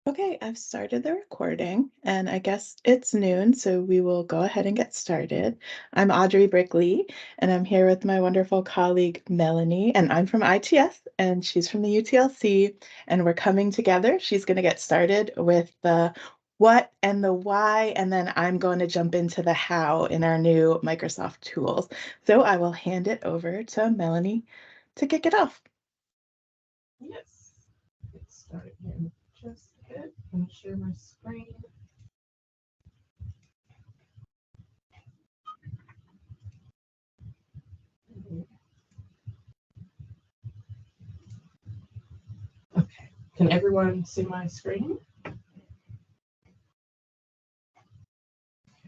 Okay, I've started the recording, and I guess it's noon, so we will go ahead and get started. I'm Audrey Brickley, and I'm here with my wonderful colleague Melanie, and I'm from ITS, and she's from the UTLC, and we're coming together. She's going to get started with the what and the why, and then I'm going to jump into the how in our new Microsoft tools. So I will hand it over to Melanie to kick it off. Yes. Get started here in just a bit. Let me share my screen. Okay. Can everyone see my screen?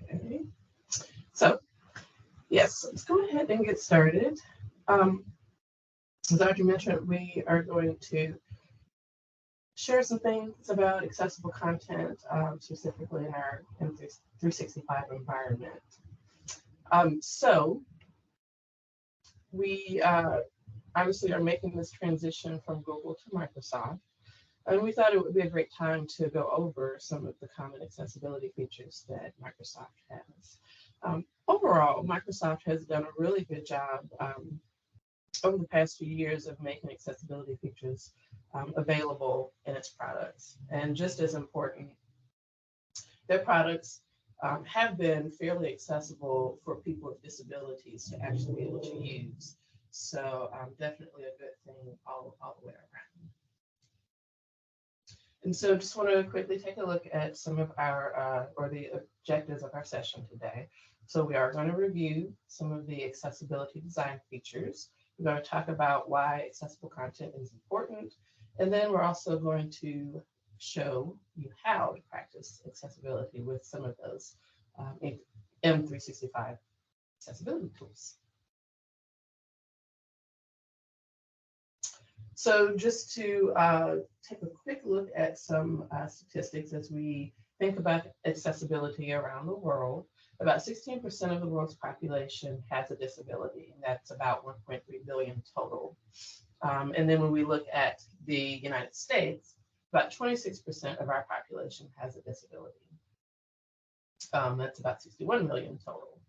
Okay. So, yes, let's go ahead and get started. As Audrey mentioned, we are going to share some things about accessible content, specifically in our M365 environment. So we obviously are making this transition from Google to Microsoft. And we thought it would be a great time to go over some of the common accessibility features that Microsoft has. Overall, Microsoft has done a really good job over the past few years of making accessibility features available in its products. And just as important, their products have been fairly accessible for people with disabilities to actually be able to use. So definitely a good thing all the way around. And so just want to quickly take a look at some of our, or the objectives of our session today. So we are going to review some of the accessibility design features. We're going to talk about why accessible content is important. And then we're also going to show you how to practice accessibility with some of those M365 accessibility tools. So just to take a quick look at some statistics as we think about accessibility around the world, about 16% of the world's population has a disability, and that's about 1.3 billion total. And then when we look at the United States, about 26% of our population has a disability. That's about 61 million total.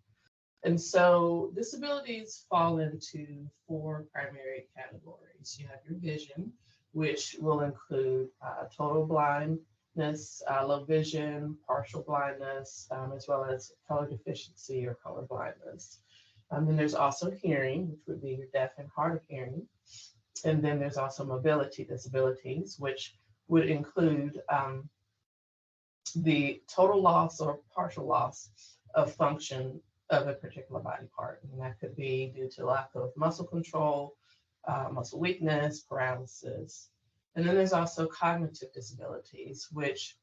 And so disabilities fall into four primary categories. You have your vision, which will include total blindness, low vision, partial blindness, as well as color deficiency or color blindness. Then there's also hearing, which would be your deaf and hard of hearing. And then there's also mobility disabilities, which would include the total loss or partial loss of function of a particular body part. And that could be due to lack of muscle control, muscle weakness, paralysis. And then there's also cognitive disabilities, which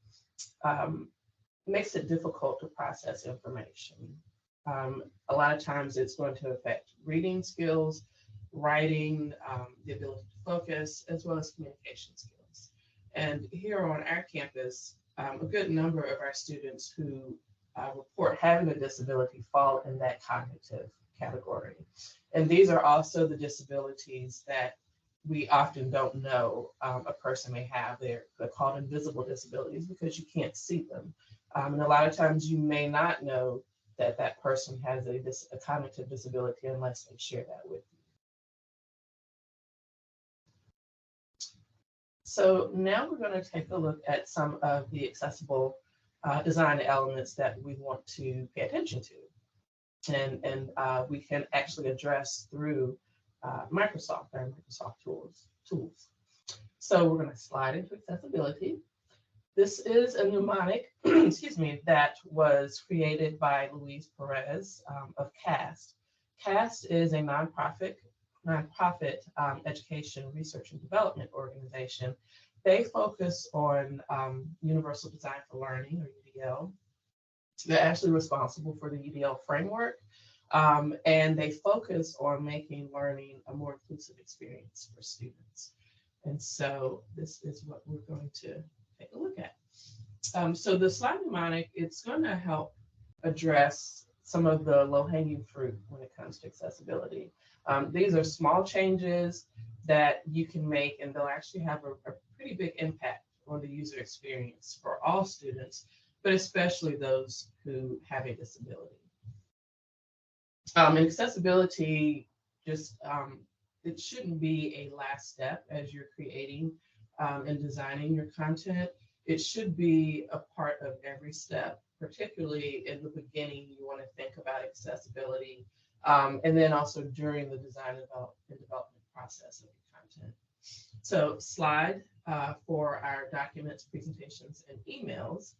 makes it difficult to process information. A lot of times it's going to affect reading skills, writing, the ability to focus, as well as communication skills. And here on our campus, a good number of our students who report having a disability fall in that cognitive category. And these are also the disabilities that we often don't know a person may have. They're called invisible disabilities because you can't see them. And a lot of times you may not know that that person has a cognitive disability unless they share that with you. So now we're going to take a look at some of the accessible design elements that we want to pay attention to. And we can actually address through Microsoft, our Microsoft tools. So we're going to slide into accessibility. This is a mnemonic, excuse me, that was created by Luis Perez of CAST. CAST is a nonprofit education research and development organization. They focus on universal design for learning, or UDL. They're actually responsible for the UDL framework, and they focus on making learning a more inclusive experience for students. And so this is what we're going to take a look at. So the slide mnemonic, it's going to help address some of the low-hanging fruit when it comes to accessibility. These are small changes that you can make, and they'll actually have a pretty big impact on the user experience for all students, but especially those who have a disability. And accessibility just it shouldn't be a last step as you're creating and designing your content. It should be a part of every step, particularly in the beginning. You want to think about accessibility, and then also during the design and development process of your content. So slide for our documents, presentations, and emails.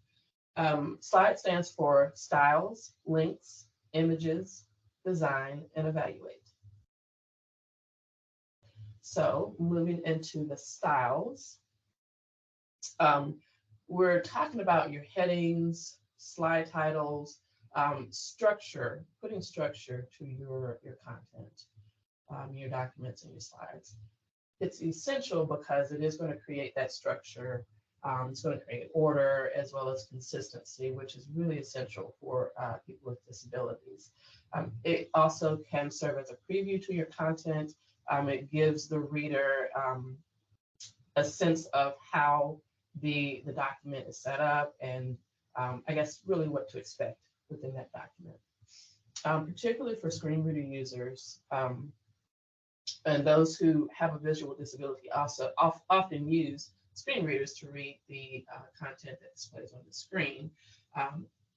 SLIDE stands for styles, links, images, design, and evaluate. So moving into the styles, we're talking about your headings, slide titles, structure, putting structure to your content, your documents and your slides. It's essential because it is going to create that structure. It's going to create order as well as consistency, which is really essential for people with disabilities. It also can serve as a preview to your content. It gives the reader a sense of how the document is set up and I guess really what to expect within that document. Particularly for screen reader users, and those who have a visual disability also often use screen readers to read the content that displays on the screen.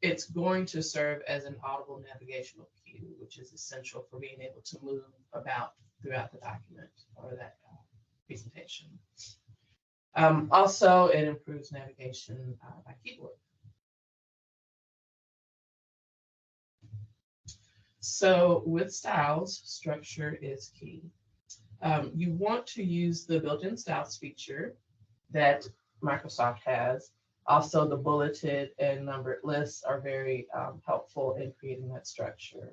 It's going to serve as an audible navigational cue, which is essential for being able to move about throughout the document or that presentation. Also, it improves navigation by keyboard. So with styles, structure is key. You want to use the built-in styles feature that Microsoft has. Also, the bulleted and numbered lists are very helpful in creating that structure.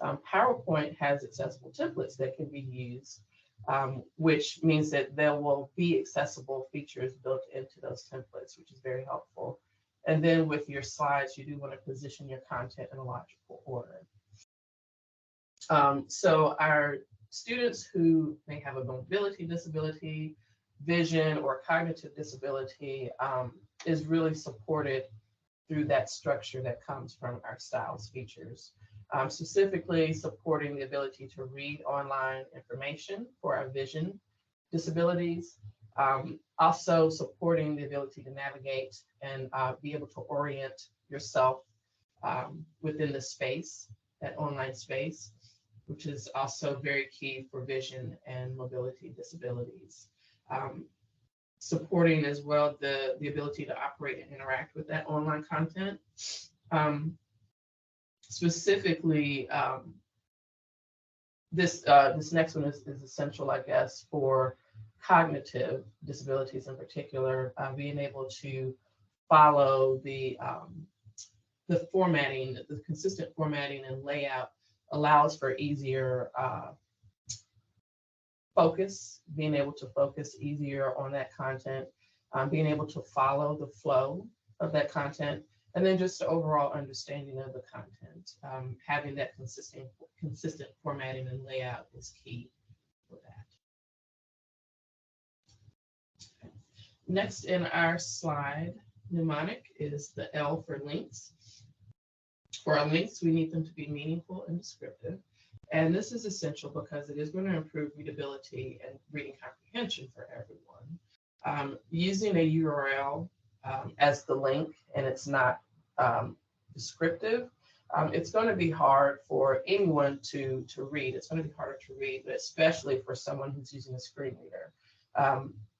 PowerPoint has accessible templates that can be used, which means that there will be accessible features built into those templates, which is very helpful. And then with your slides, you do want to position your content in a logical order. So our students who may have a mobility disability, vision, or cognitive disability is really supported through that structure that comes from our styles features, specifically supporting the ability to read online information for our vision disabilities, also supporting the ability to navigate and be able to orient yourself within the space, that online space, which is also very key for vision and mobility disabilities. Supporting as well the ability to operate and interact with that online content. Specifically, this next one is essential, I guess, for cognitive disabilities in particular, being able to follow the formatting, the consistent formatting and layout allows for easier focus, being able to focus easier on that content, being able to follow the flow of that content, and then just the overall understanding of the content. Having that consistent formatting and layout is key for that. Next in our slide mnemonic is the L for links. For our links, we need them to be meaningful and descriptive. And this is essential because it is going to improve readability and reading comprehension for everyone. Using a URL as the link and it's not descriptive, it's going to be hard for anyone to read. It's going to be harder to read, but especially for someone who's using a screen reader.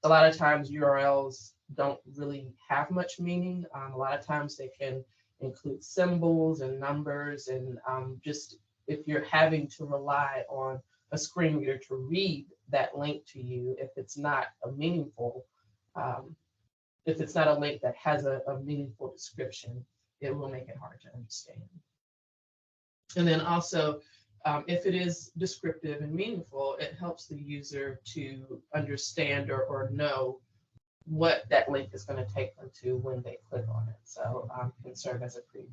A lot of times URLs don't really have much meaning. A lot of times they can include symbols and numbers, and just if you're having to rely on a screen reader to read that link to you, if it's not a meaningful, if it's not a link that has a meaningful description, it will make it hard to understand. And then also, if it is descriptive and meaningful, it helps the user to understand or know what that link is going to take them to when they click on it. So it can serve as a preview.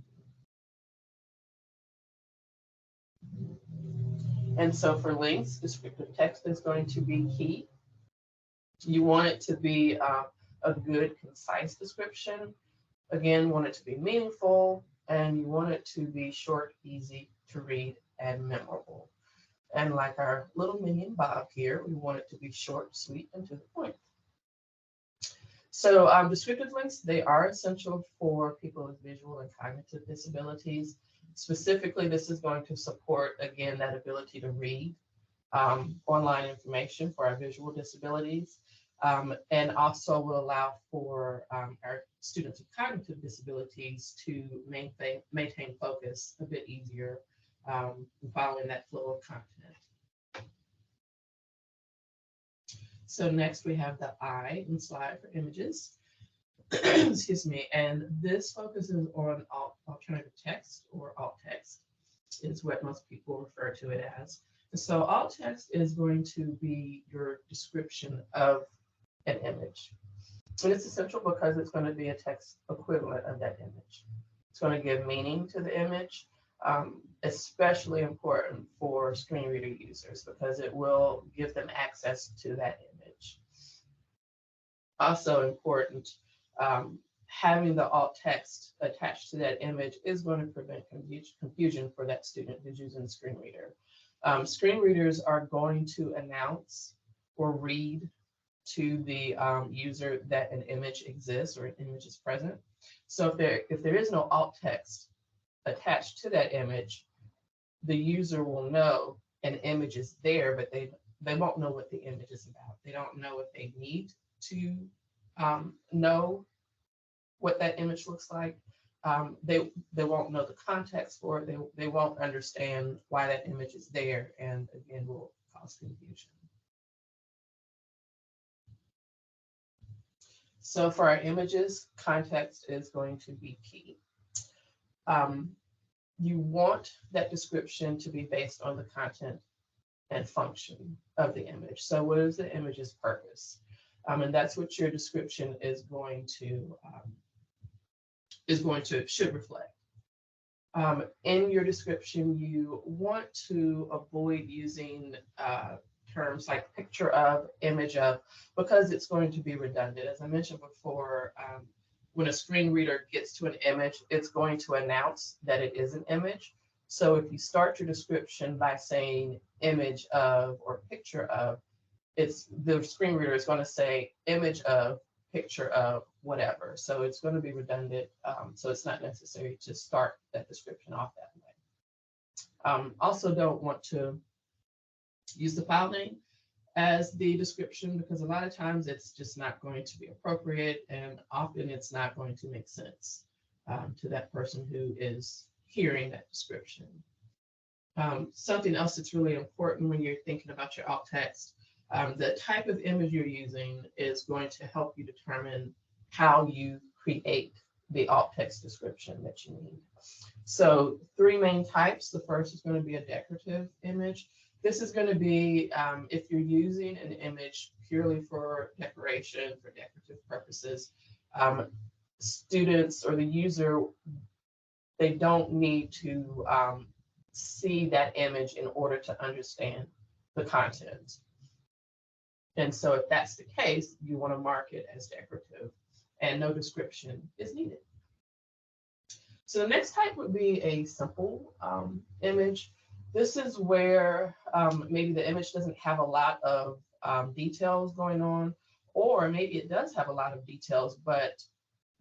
And so for links, descriptive text is going to be key. You want it to be a good, concise description. Again, want it to be meaningful, and you want it to be short, easy to read, and memorable. And like our little minion Bob here, we want it to be short, sweet, and to the point. So descriptive links, they are essential for people with visual and cognitive disabilities. Specifically, this is going to support, again, that ability to read online information for our visual disabilities, and also will allow for our students with cognitive disabilities to maintain focus a bit easier following that flow of content. So next we have the I in slide for images. Excuse me, and this focuses on alternative text, or alt text is what most people refer to it as. So alt text is going to be your description of an image. And it's essential because it's going to be a text equivalent of that image. It's going to give meaning to the image, especially important for screen reader users because it will give them access to that image. Also important, having the alt text attached to that image is going to prevent confusion for that student who's using the screen reader. Screen readers are going to announce or read to the user that an image exists or an image is present. So if there is no alt text attached to that image, the user will know an image is there, but they won't know what the image is about. They don't know if they need to know what that image looks like. They won't know the context for it. They won't understand why that image is there, and again will cause confusion. So for our images, context is going to be key. You want that description to be based on the content and function of the image. So what is the image's purpose? And that's what your description should reflect. In your description, you want to avoid using terms like picture of, image of, because it's going to be redundant. As I mentioned before, when a screen reader gets to an image, it's going to announce that it is an image. So if you start your description by saying image of or picture of, the screen reader is going to say image of, picture of, whatever. So it's going to be redundant. So it's not necessary to start that description off that way. Also don't want to use the file name as the description because a lot of times it's just not going to be appropriate, and often it's not going to make sense to that person who is hearing that description. Something else that's really important when you're thinking about your alt text, the type of image you're using is going to help you determine how you create the alt text description that you need. So 3 main types. The first is going to be a decorative image. This is going to be if you're using an image purely for decoration, for decorative purposes, students or the user, they don't need to see that image in order to understand the content. And so if that's the case, you want to mark it as decorative and no description is needed. So the next type would be a simple image. This is where maybe the image doesn't have a lot of details going on, or maybe it does have a lot of details, but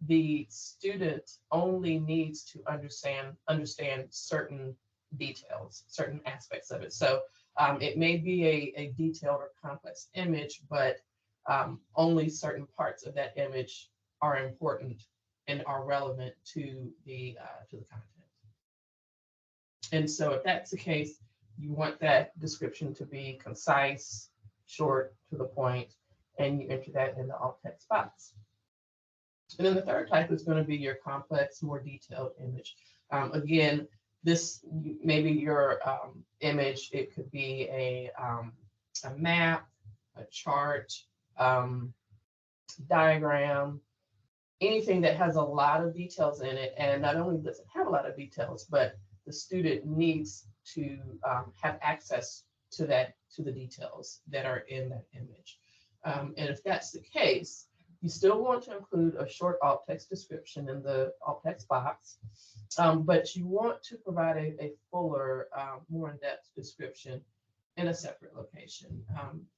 the student only needs to understand certain details, certain aspects of it. So it may be a detailed or complex image, but only certain parts of that image are important and are relevant to the content. And so if that's the case, you want that description to be concise, short, to the point, and you enter that in the alt text box. And then the third type is going to be your complex, more detailed image. Again, this maybe your image, it could be a map, a chart, diagram, anything that has a lot of details in it. And not only does it have a lot of details, but the student needs to have access to the details that are in that image. And if that's the case, You still want to include a short alt text description in the alt text box, but you want to provide a fuller, more in-depth description in a separate location.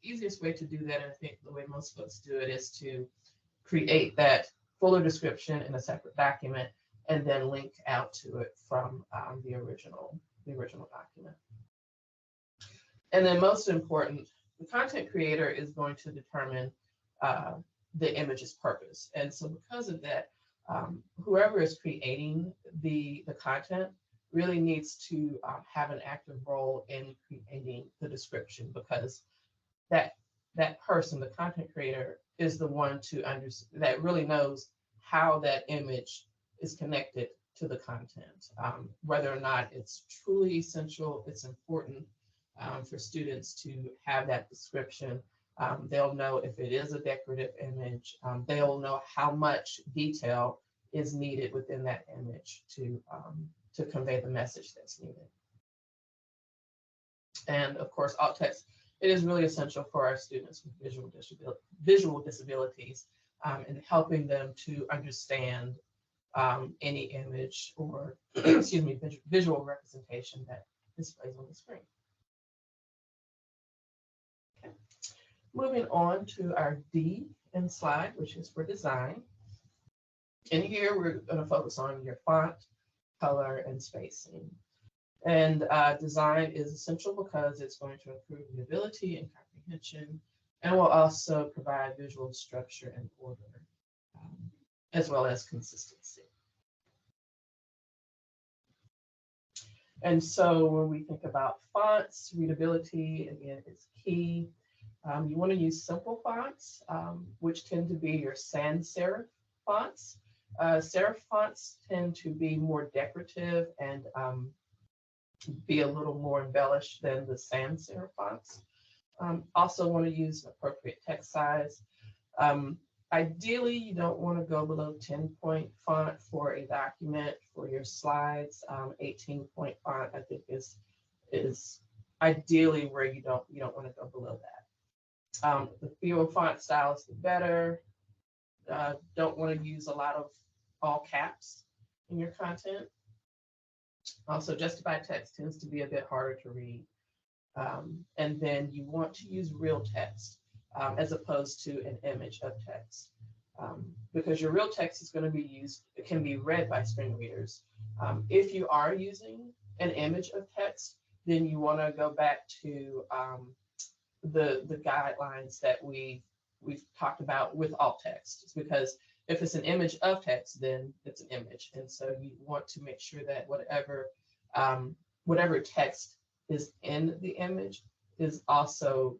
Easiest way to do that, and I think the way most folks do it, is to create that fuller description in a separate document and then link out to it from the original document. And then most important, the content creator is going to determine the image's purpose. And so because of that, whoever is creating the content really needs to have an active role in creating the description, because that person, the content creator, is the one that really knows how that image is connected to the content, whether or not it's truly essential, it's important for students to have that description. They'll know if it is a decorative image. They'll know how much detail is needed within that image to convey the message that's needed. And of course, alt text, it is really essential for our students with visual disabilities in helping them to understand any image or excuse me, visual representation that displays on the screen. Okay. Moving on to our D in slide, which is for design. And here we're going to focus on your font, color, and spacing. And design is essential because it's going to improve readability and comprehension, and will also provide visual structure and order, as well as consistency. And so when we think about fonts, readability, again, is key. You want to use simple fonts, which tend to be your sans serif fonts. Serif fonts tend to be more decorative and be a little more embellished than the sans serif fonts. Also want to use an appropriate text size. Ideally, you don't want to go below 10-point font for a document. For your slides, 18-point font, I think, is ideally where you don't want to go below that. The fewer font styles, the better. Don't want to use a lot of all caps in your content. Also, justified text tends to be a bit harder to read. And then you want to use real text as opposed to an image of text. Because your real text is going to be used, it can be read by screen readers. If you are using an image of text, then you want to go back to the guidelines that we've talked about with alt text. It's because if it's an image of text, then it's an image. And so you want to make sure that whatever text is in the image is also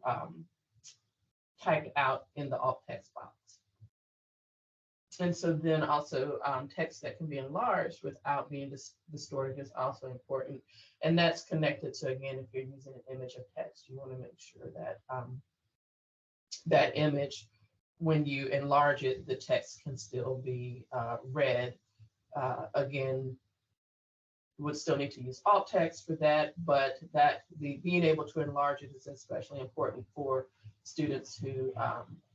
typed out in the alt text box. And so then also text that can be enlarged without being distorted is also important. And that's connected to, again, if you're using an image of text, you want to make sure that that image, when you enlarge it, the text can still be read. Again, would still need to use alt text for that, but being able to enlarge it is especially important for students who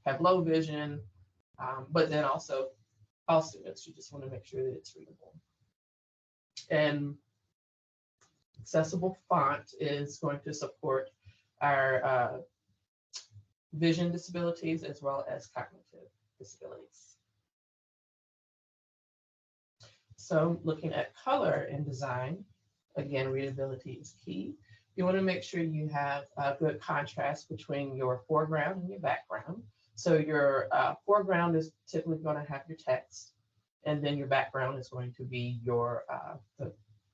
have low vision, but then also all students, you just want to make sure that it's readable. And accessible font is going to support our vision disabilities as well as cognitive disabilities. So looking at color and design, again, readability is key. You want to make sure you have a good contrast between your foreground and your background. So your foreground is typically going to have your text, and then your background is going to be your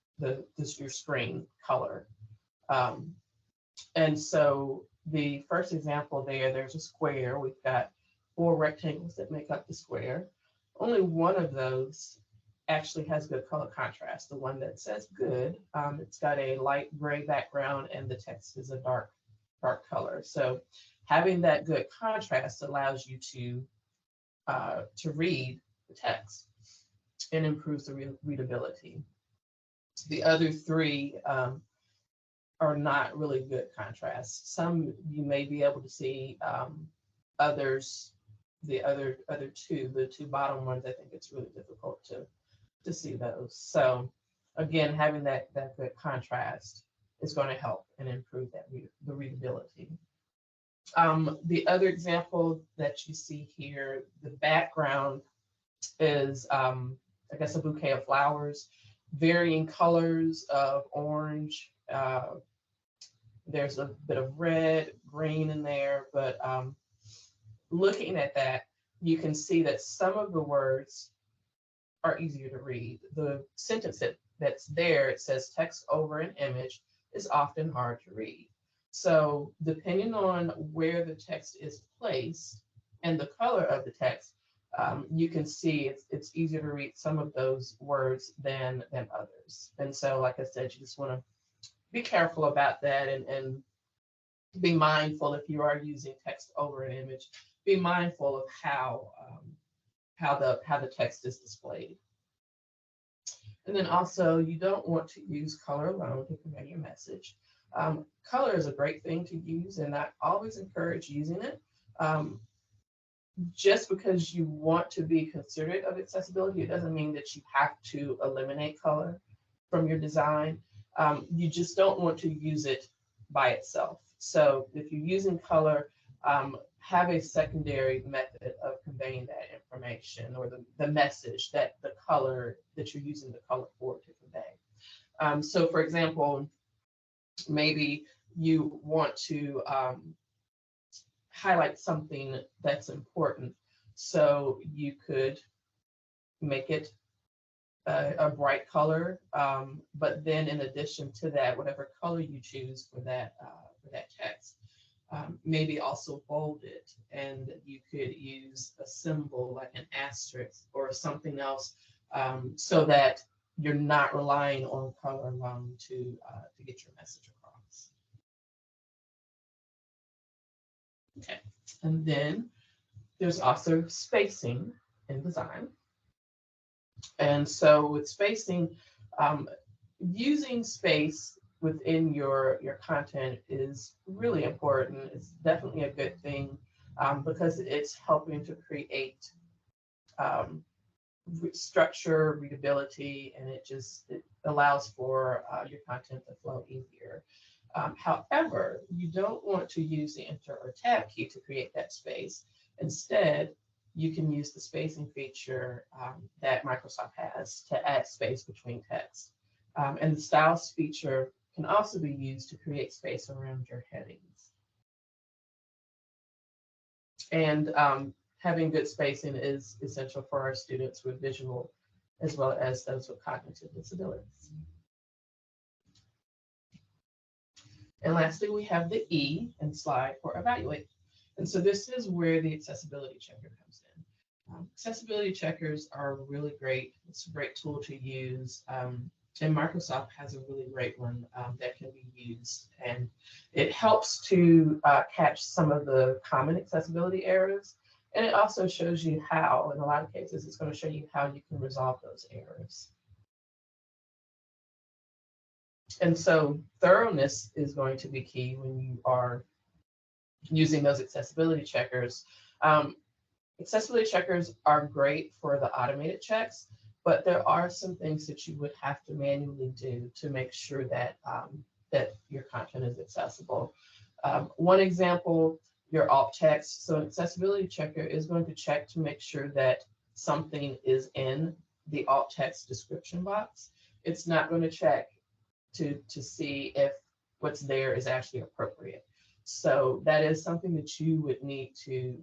your screen color. And so the first example there's a square. We've got 4 rectangles that make up the square. Only one of those actually has good color contrast. The one that says good, it's got a light gray background and the text is a dark color. So having that good contrast allows you to read the text and improves the readability. The other 3 are not really good contrast. Some you may be able to see, others the other two, the two bottom ones, I think it's really difficult to see those. So again, having that good contrast is going to help and improve the readability. The other example that you see here, the background is, I guess, a bouquet of flowers, varying colors of orange. There's a bit of red, green in there, but looking at that, you can see that some of the words are easier to read. The sentence that's there, it says text over an image, is often hard to read. So depending on where the text is placed and the color of the text, you can see it's easier to read some of those words than others. And so, like I said, you just want to be careful about that, and be mindful if you are using text over an image. Be mindful of how the text is displayed. And then also, you don't want to use color alone to convey your message. Color is a great thing to use, and I always encourage using it. Just because you want to be considerate of accessibility, it doesn't mean that you have to eliminate color from your design. You just don't want to use it by itself. So if you're using color, have a secondary method of conveying that information, or the message that the color that you're using the color for to convey. So for example, maybe you want to highlight something that's important. So you could make it a bright color, but then in addition to that, whatever color you choose for that text, maybe also bold it, and you could use a symbol like an asterisk or something else, so that you're not relying on color alone to get your message across. Okay, and then there's also spacing in design. And so with spacing, using space within your content is really important. It's definitely a good thing, because it's helping to create structure, readability, and it allows for your content to flow easier. However, you don't want to use the Enter or Tab key to create that space. Instead, you can use the spacing feature that Microsoft has to add space between text. And the Styles feature can also be used to create space around your headings. And having good spacing is essential for our students with visual as well as those with cognitive disabilities. And lastly, we have the E in slide for evaluate. And so this is where the accessibility checker comes in. Accessibility checkers are really great. It's a great tool to use. And Microsoft has a really great one that can be used. And it helps to catch some of the common accessibility errors. And it also shows you how, in a lot of cases, it's going to show you how you can resolve those errors. And so thoroughness is going to be key when you are using those accessibility checkers. Accessibility checkers are great for the automated checks, but there are some things that you would have to manually do to make sure that that your content is accessible. One example, your alt text. So an accessibility checker is going to check to make sure that something is in the alt text description box. It's not going to check to see if what's there is actually appropriate. So that is something that you would need to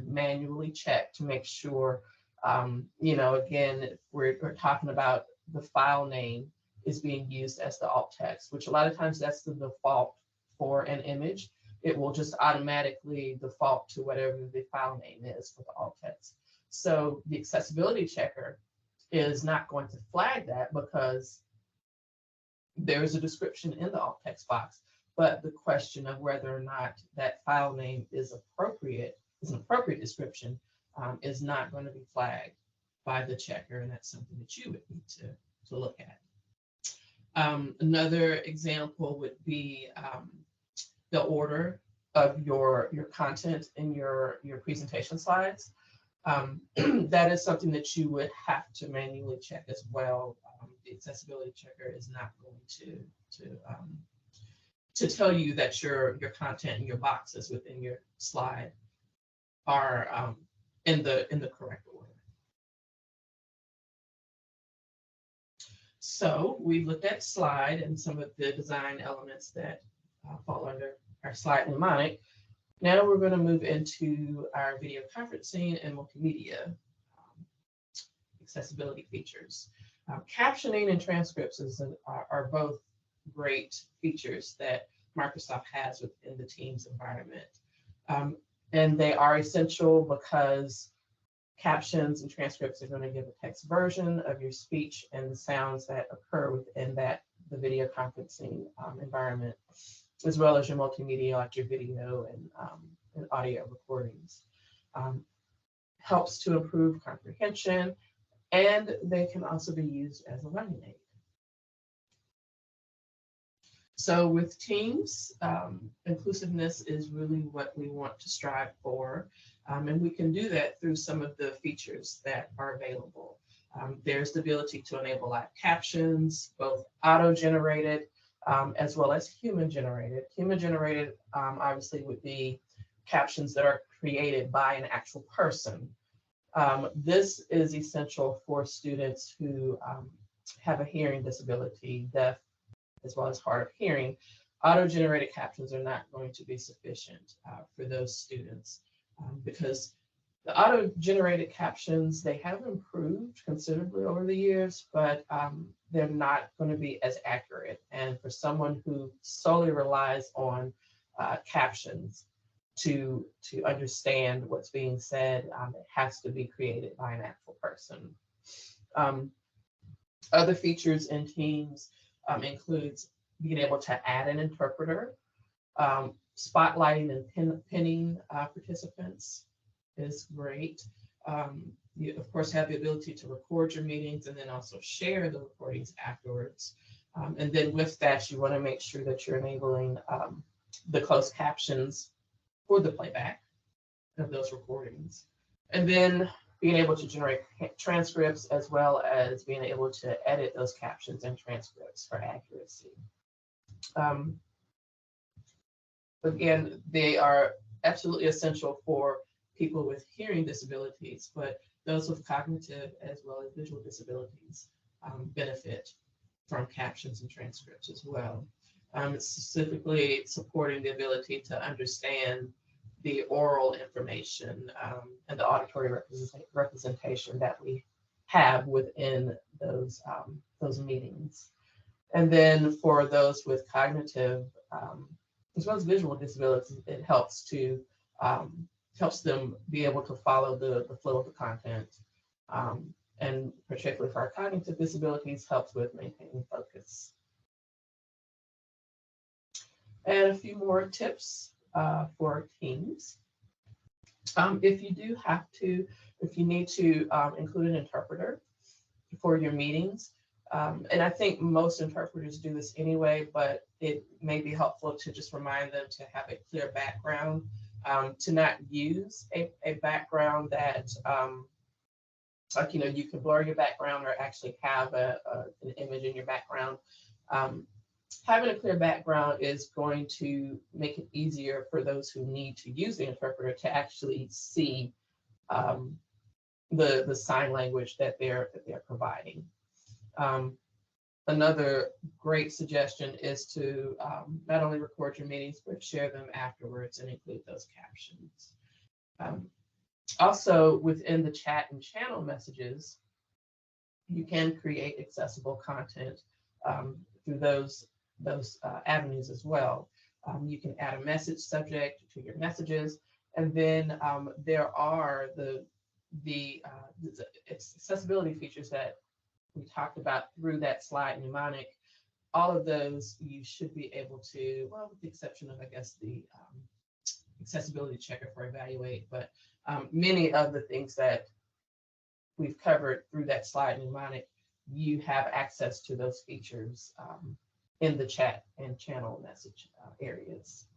manually check to make sure, again, we're talking about the file name is being used as the alt text, which a lot of times that's the default for an image. It will just automatically default to whatever the file name is for the alt text. So the accessibility checker is not going to flag that because there is a description in the alt text box, but the question of whether or not that file name is an appropriate description, is not going to be flagged by the checker, and that's something that you would need to look at. Another example would be the order of your content in your presentation slides. That is something that you would have to manually check as well. The accessibility checker is not going to tell you that your content and your boxes within your slide are in the correct order. So we looked at slide and some of the design elements that fall under our slide mnemonic. Now we're going to move into our video conferencing and multimedia accessibility features. Captioning and transcripts are both great features that Microsoft has within the Teams environment. And they are essential because captions and transcripts are going to give a text version of your speech and the sounds that occur within the video conferencing environment, as well as your multimedia like your video and audio recordings. Helps to improve comprehension, and they can also be used as a learning aid. So with Teams, inclusiveness is really what we want to strive for. And we can do that through some of the features that are available. There's the ability to enable live captions, both auto-generated as well as human-generated. Human-generated obviously would be captions that are created by an actual person. This is essential for students who have a hearing disability, deaf, as well as hard of hearing. Auto-generated captions are not going to be sufficient for those students because the auto-generated captions, they have improved considerably over the years, but they're not going to be as accurate. And for someone who solely relies on captions to understand what's being said, it has to be created by an actual person. Other features in Teams includes being able to add an interpreter, spotlighting and pinning participants is great. You, of course, have the ability to record your meetings and then also share the recordings afterwards. And then with that, you want to make sure that you're enabling the closed captions for the playback of those recordings. And then being able to generate transcripts as well as being able to edit those captions and transcripts for accuracy. Again, they are absolutely essential for people with hearing disabilities, but those with cognitive as well as visual disabilities benefit from captions and transcripts as well. It's specifically supporting the ability to understand the oral information and the auditory representation that we have within those meetings. And then for those with cognitive as well as visual disabilities, it helps them be able to follow the flow of the content. And particularly for our cognitive disabilities, helps with maintaining focus. And a few more tips for Teams. If you need to include an interpreter for your meetings, and I think most interpreters do this anyway, but it may be helpful to just remind them to have a clear background, to not use a background that, like, you can blur your background or actually have an image in your background. Having a clear background is going to make it easier for those who need to use the interpreter to actually see the sign language that they're providing. Another great suggestion is to not only record your meetings, but share them afterwards and include those captions. Also, within the chat and channel messages, you can create accessible content through those avenues as well. You can add a message subject to your messages, and then there are the accessibility features that we talked about through that slide mnemonic. All of those you should be able to, well, with the exception of, I guess, the accessibility checker for evaluate, but many of the things that we've covered through that slide mnemonic, you have access to those features in the chat and channel message areas.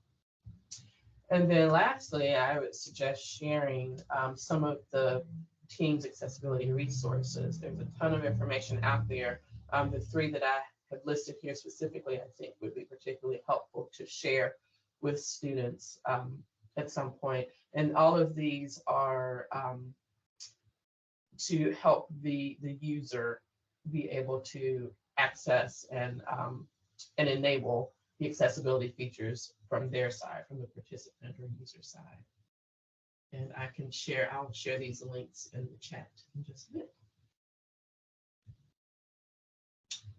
And then lastly, I would suggest sharing some of the team's accessibility resources. There's a ton of information out there. The three that I have listed here specifically, I think would be particularly helpful to share with students at some point. And all of these are to help the user be able to access and enable the accessibility features from their side, from the participant or user side. And I'll share these links in the chat in just a bit.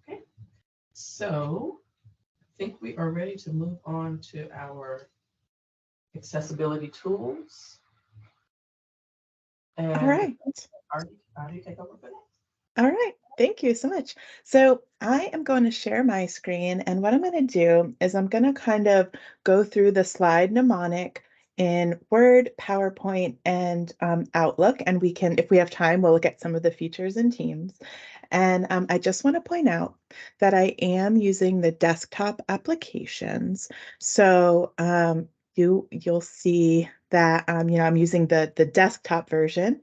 Okay, so I think we are ready to move on to our accessibility tools. All And right. how do you take over for that? All right. Thank you so much. So I am going to share my screen, and what I'm going to do is I'm going to kind of go through the slide mnemonic in Word, PowerPoint, and Outlook. And we can, if we have time, we'll look at some of the features in Teams. And I just want to point out that I am using the desktop applications. So you'll see that I'm using the desktop version.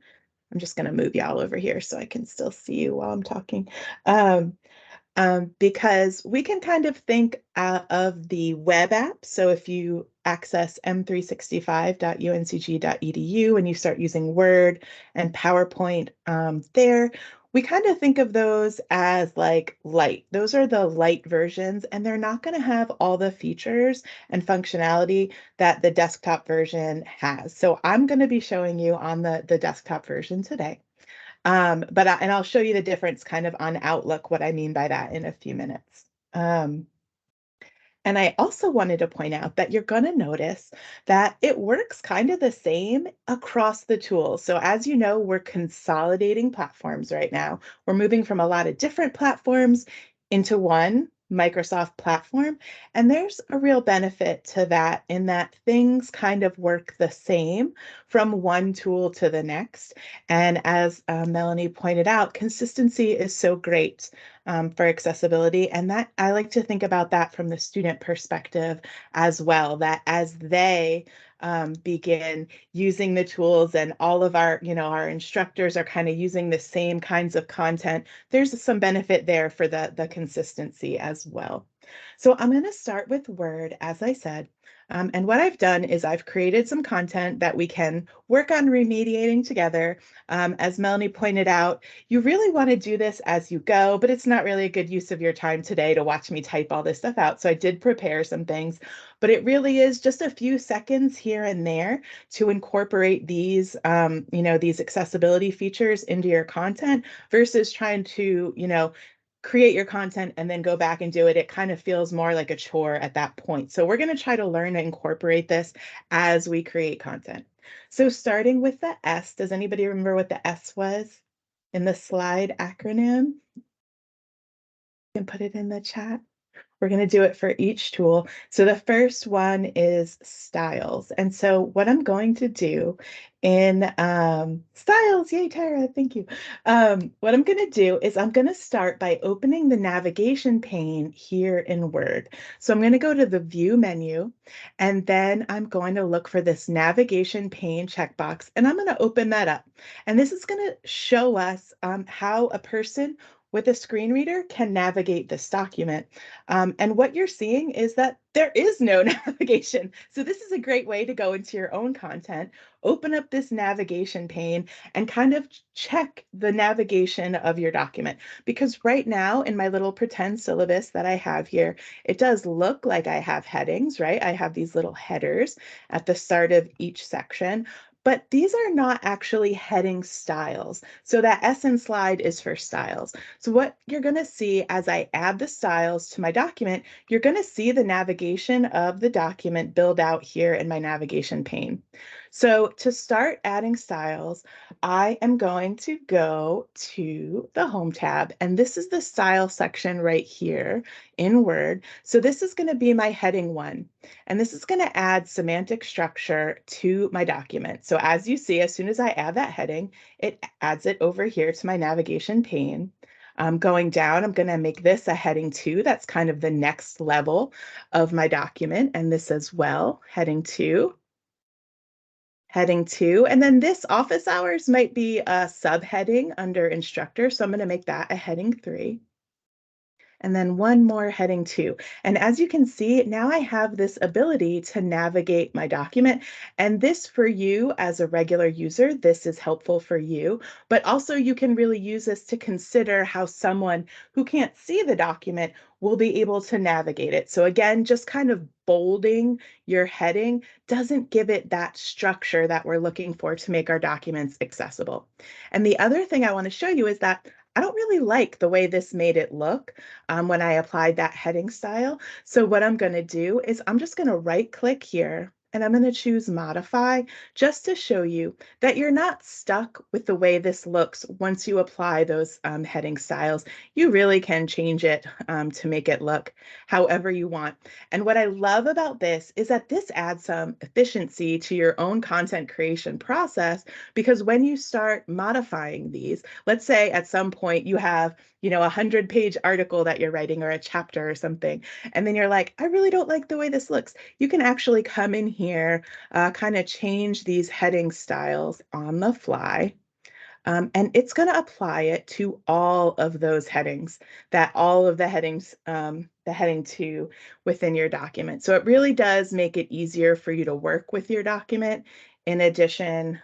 I'm just going to move y'all over here so I can still see you while I'm talking. Um, because we can kind of think of the web app. So if you access m365.uncg.edu and you start using Word and PowerPoint there, we kind of think of those as like light. Those are the light versions, and they're not going to have all the features and functionality that the desktop version has. So I'm going to be showing you on the desktop version today. And I'll show you the difference kind of on Outlook, what I mean by that in a few minutes. And I also wanted to point out that you're going to notice that it works kind of the same across the tools. So as you know, we're consolidating platforms right now. We're moving from a lot of different platforms into one Microsoft platform. And there's a real benefit to that in that things kind of work the same from one tool to the next. And as Melanie pointed out, consistency is so great for accessibility. And that I like to think about that from the student perspective as well, that as they begin using the tools and all of our instructors are kind of using the same kinds of content, there's some benefit there for the consistency as well. So I'm going to start with Word, as I said. And what I've done is I've created some content that we can work on remediating together. As Melanie pointed out, you really want to do this as you go, but it's not really a good use of your time today to watch me type all this stuff out. So I did prepare some things, but it really is just a few seconds here and there to incorporate these accessibility features into your content versus trying to, create your content and then go back and do it. It kind of feels more like a chore at that point. So we're going to try to learn to incorporate this as we create content. So starting with the S, does anybody remember what the S was in the slide acronym? You can put it in the chat. We're going to do it for each tool. So the first one is styles. And so what I'm going to do in styles, yay, Tara, thank you. What I'm going to do is I'm going to start by opening the navigation pane here in Word. So I'm going to go to the View menu, and then I'm going to look for this navigation pane checkbox, and I'm going to open that up. And this is going to show us how a person with a screen reader can navigate this document. And what you're seeing is that there is no navigation. So this is a great way to go into your own content, open up this navigation pane, and kind of check the navigation of your document. Because right now in my little pretend syllabus that I have here, it does look like I have headings, right? I have these little headers at the start of each section. But these are not actually heading styles. So that S in slide is for styles. So what you're going to see as I add the styles to my document, you're going to see the navigation of the document build out here in my navigation pane. So to start adding styles, I am going to go to the Home tab, and this is the style section right here in Word. So this is going to be my heading 1, and this is going to add semantic structure to my document. So as you see, as soon as I add that heading, it adds it over here to my navigation pane. Going down, I'm going to make this a heading 2. That's kind of the next level of my document. And this as well, heading 2. heading 2. And then this office hours might be a subheading under instructor. So I'm going to make that a heading 3. And then one more heading 2. And as you can see, now I have this ability to navigate my document. And this for you as a regular user, this is helpful for you, but also you can really use this to consider how someone who can't see the document will be able to navigate it. So again, just kind of bolding your heading doesn't give it that structure that we're looking for to make our documents accessible. And the other thing I want to show you is that I don't really like the way this made it look when I applied that heading style. So what I'm going to do is I'm just going to right click here and I'm going to choose modify just to show you that you're not stuck with the way this looks once you apply those heading styles. You really can change it to make it look however you want. And what I love about this is that this adds some efficiency to your own content creation process, because when you start modifying these, let's say at some point you have, you know, 100-page article that you're writing or a chapter or something, and then you're like, I really don't like the way this looks. You can actually come in here, kind of change these heading styles on the fly. And it's going to apply it to all of those headings, that all of the headings, the heading 2 within your document. So it really does make it easier for you to work with your document, in addition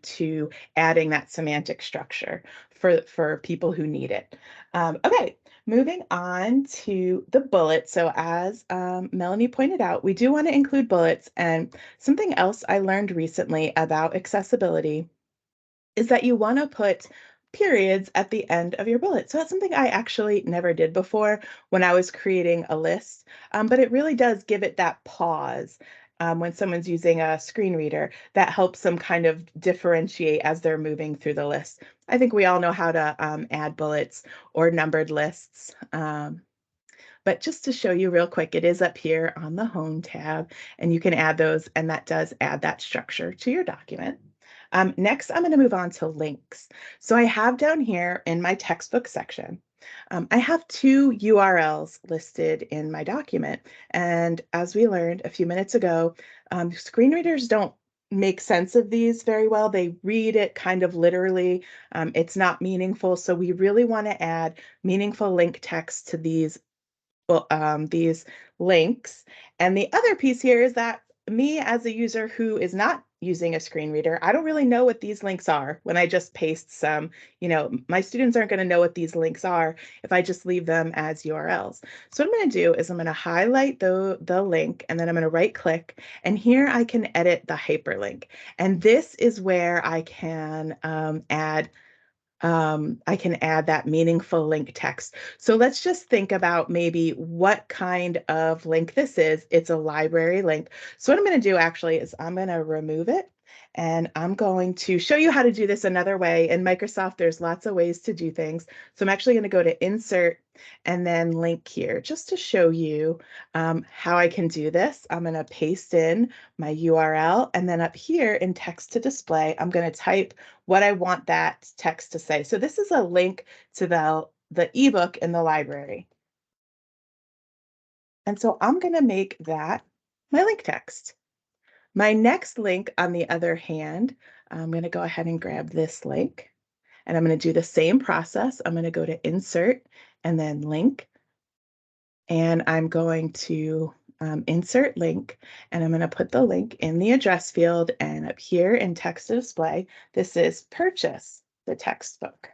to adding that semantic structure for people who need it. Okay, moving on to the bullets. So as Melanie pointed out, we do want to include bullets. And something else I learned recently about accessibility is that you want to put periods at the end of your bullet. So that's something I actually never did before when I was creating a list, but it really does give it that pause when someone's using a screen reader that helps them kind of differentiate as they're moving through the list. I think we all know how to add bullets or numbered lists. But just to show you real quick, it is up here on the Home tab, and you can add those, and that does add that structure to your document. Next, I'm going to move on to links. So I have down here in my textbook section, I have 2 URLs listed in my document. And as we learned a few minutes ago, screen readers don't make sense of these very well. They read it kind of literally. It's not meaningful. So we really want to add meaningful link text to these links. And the other piece here is that me as a user who is not using a screen reader, I don't really know what these links are when I just paste some. My students aren't going to know what these links are if I just leave them as URLs. So what I'm going to do is I'm going to highlight the link, and then I'm going to right click, and here I can edit the hyperlink. And this is where I can add that meaningful link text. So let's just think about maybe what kind of link this is. It's a library link. So what I'm going to do actually is I'm going to remove it, and I'm going to show you how to do this another way. In Microsoft, there's lots of ways to do things. So I'm actually going to go to Insert and then Link here just to show you how I can do this. I'm going to paste in my URL, and then up here in Text to Display, I'm going to type what I want that text to say. So this is a link to the ebook in the library. And so I'm going to make that my link text. My next link, on the other hand, I'm going to go ahead and grab this link, and I'm going to do the same process. I'm going to go to Insert and then Link, and I'm going to insert link, and I'm going to put the link in the address field, and up here in Text to Display, this is Purchase the Textbook.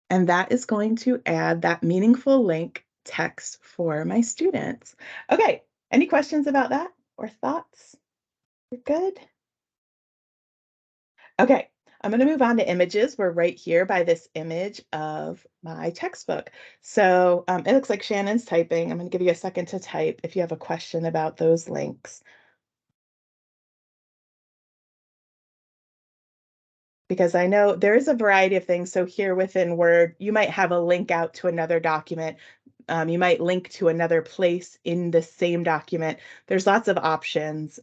And that is going to add that meaningful link text for my students. Okay, any questions about that or thoughts? You're good? Okay, I'm going to move on to images. We're right here by this image of my textbook. So it looks like Shannon's typing. I'm going to give you a second to type if you have a question about those links, because I know there is a variety of things. So here within Word, you might have a link out to another document. You might link to another place in the same document. There's lots of options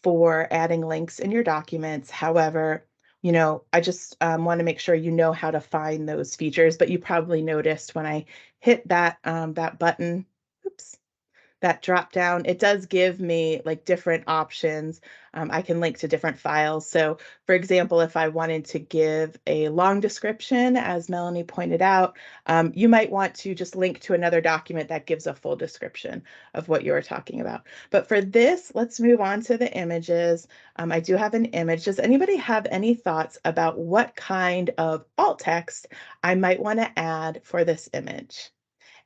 for adding links in your documents. However, I just want to make sure you know how to find those features. But you probably noticed when I hit that button, oops, that drop down, it does give me like different options. I can link to different files. So for example, if I wanted to give a long description, as Melanie pointed out, you might want to just link to another document that gives a full description of what you were talking about. But for this, let's move on to the images. I do have an image. Does anybody have any thoughts about what kind of alt text I might want to add for this image?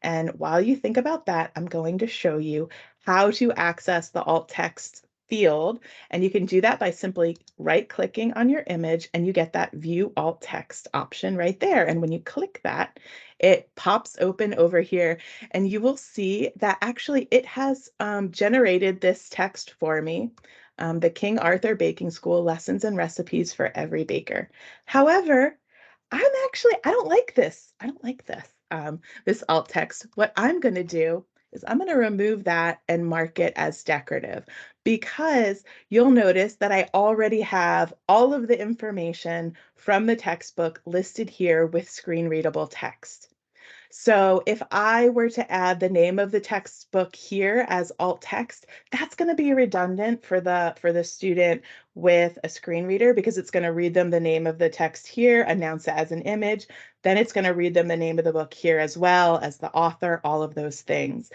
And while you think about that, I'm going to show you how to access the alt text field. And you can do that by simply right-clicking on your image and you get that view alt text option right there. And when you click that, it pops open over here and you will see that actually it has generated this text for me. The King Arthur Baking School Lessons and Recipes for Every Baker. However, I don't like this. I don't like this. This alt text. What I'm going to do is I'm going to remove that and mark it as decorative because you'll notice that I already have all of the information from the textbook listed here with screen readable text. So if I were to add the name of the textbook here as alt text, that's going to be redundant for the student with a screen reader because it's going to read them the name of the text here, announce it as an image. Then it's going to read them the name of the book here as well as the author, all of those things.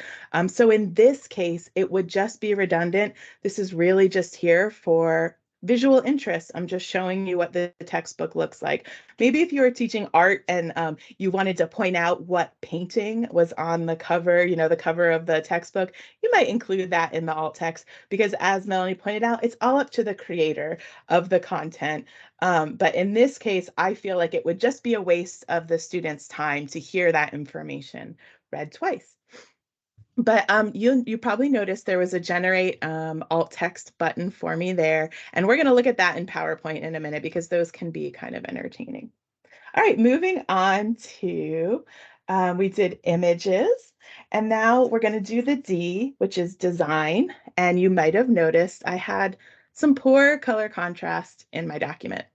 So in this case, it would just be redundant. This is really just here for visual interest. I'm just showing you what the textbook looks like. Maybe if you were teaching art and you wanted to point out what painting was on the cover, the cover of the textbook, you might include that in the alt text because as Melanie pointed out, it's all up to the creator of the content. But in this case, I feel like it would just be a waste of the student's time to hear that information read twice. But you probably noticed there was a generate alt text button for me there. And we're going to look at that in PowerPoint in a minute because those can be kind of entertaining. All right, moving on to, we did images, and now we're going to do the D, which is design. And you might have noticed I had some poor color contrast in my document.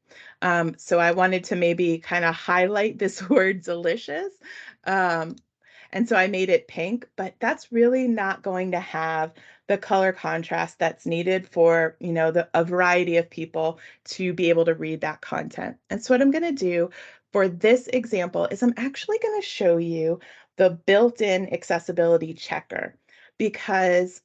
So I wanted to maybe kind of highlight this word delicious. Um, and so I made it pink, but that's really not going to have the color contrast that's needed for, a variety of people to be able to read that content. And so what I'm going to do for this example is I'm actually going to show you the built-in accessibility checker because